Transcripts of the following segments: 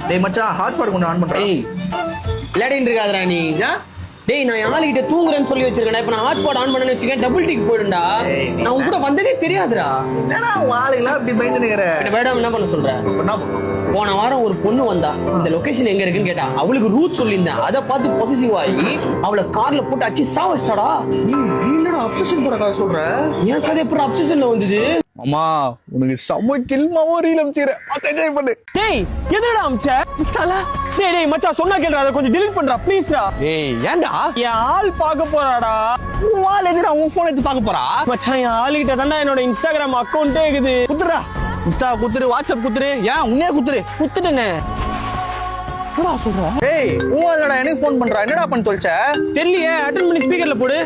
டேய் மச்சான் ஹாட்ஸ்பாட் கொஞ்சம் ஆன் பண்றேன். டேய் விளையாடிட்டு இருக்காதடா நீ. டேய் நான் ஆளுகிட்ட தூங்குறேன்னு சொல்லி வச்சிருக்கேன். இப்ப நான் ஹாட்ஸ்பாட் ஆன் பண்ணேன்னு வச்சுக்கேன் டபுள் டிக் போயிடும்டா. நான் உன் கூட வந்ததே தெரியாதுடா. என்னடா உன் ஆளுங்களா இப்படி பயந்து நிக்கிற? மேடம் என்ன பண்ண சொல்ற? போன வாரம் ஒரு பொண்ணு வந்தா, இந்த லொகேஷன் எங்க இருக்குன்னு கேட்டா. அவளுக்கு ரூட் சொல்லியிருந்தேன். அதை பார்த்து பொசசிவ் ஆகி அவளை கார்ல போட்டு அடிச்சு சாவச்சிட்டாடா. நீ என்னடா அப்சஷன் போற கதை சொல்ற? ஏன் கதை எப்படி அப்சஷன்ல வந்தது? அம்மா உனக்கு செம்ம கில்மாவோ ரீல் அம்ச்சிரேன். பாத்து என்ஜாய் பண்ணு. டேய் எதுடா அம்ச்ச? இன்ஸ்டால. டேய் மச்சான் சொன்னா கேளுடா, அதை கொஞ்சம் delete பண்றா ப்ளீஸ்டா. டேய் ஏன்டா? என் ஆள் பார்க்க போறாடா. உன் ஆள் எதுடா உன் போன் எடுத்து பார்க்க போறா? மச்சான் என் ஆளுகிட்ட தான்டா என்னோட இன்ஸ்டாகிராம் அக்கவுண்டே இருக்குது. குத்துறா. இன்ஸ்டா குத்துரு, வாட்ஸ்அப் குத்துரு. ஏன் உன்னே குத்துரு. குத்துட்டேனே. என்னடா சொல்ற? டேய் உன் ஆளடா எனக்கு ஃபோன் பண்றா. என்னடா பண்ண தொலைச்ச? தெரியலையே, அட்டெண்ட் பண்ணி ஸ்பீக்கர்ல போடு.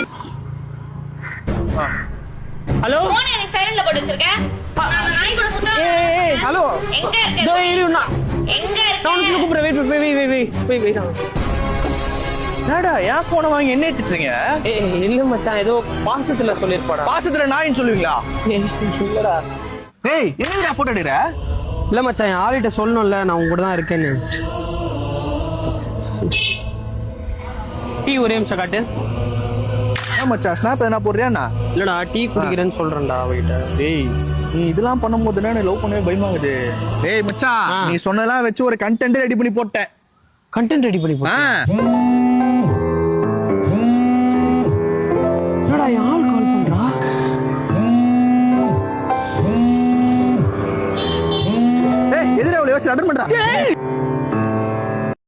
ஹலோ போன் எனக்கு சைலன்ட்ல போட்டு வச்சிருக்கேன். நான் நாய் கூட சுத்தறேன். ஏய் ஹலோ எங்க இருக்க? டேய் இருடா. எங்க இருக்க? நான் உன்னை கூப்பிடுறேன். வெயிட். என்னடா என் போனை வாங்கி என்ன ஏத்திட்டீங்க? ஏய் இல்ல மச்சான், ஏதோ பாசத்துல சொல்லிருப்பாடா. பாசத்துல நாயின்னு சொல்லுவீங்களா? இல்லடா. டேய் என்னடா போட்டோ எடுக்கற? இல்ல மச்சான், என் ஆளுகிட்ட சொல்லணும்ல நான் உங்க கூட தான் இருக்கேன்னு. டீ ஒரே நிமிஷம் காட்டு. மச்சான் ஸ்னாப் எதனா போடுறியாண்ணா? இல்லடா டீ குடிக்கிறேன்னு சொல்றேன்டா அவகிட்ட. டேய் நீ இதெல்லாம் பண்ணும்போது என்ன லவ் பண்ணவே பயமாகுது. டேய் மச்சான் நீ சொன்னதெல்லாம் வச்சு ஒரு கண்டென்ட் ரெடி பண்ணி போட்டேன். கண்டென்ட் ரெடி பண்ணி போட்டேன். என்னடா யார் கால் பண்றா? டேய் எதிரே அவளை யோசி அட்டெண்ட் பண்றா.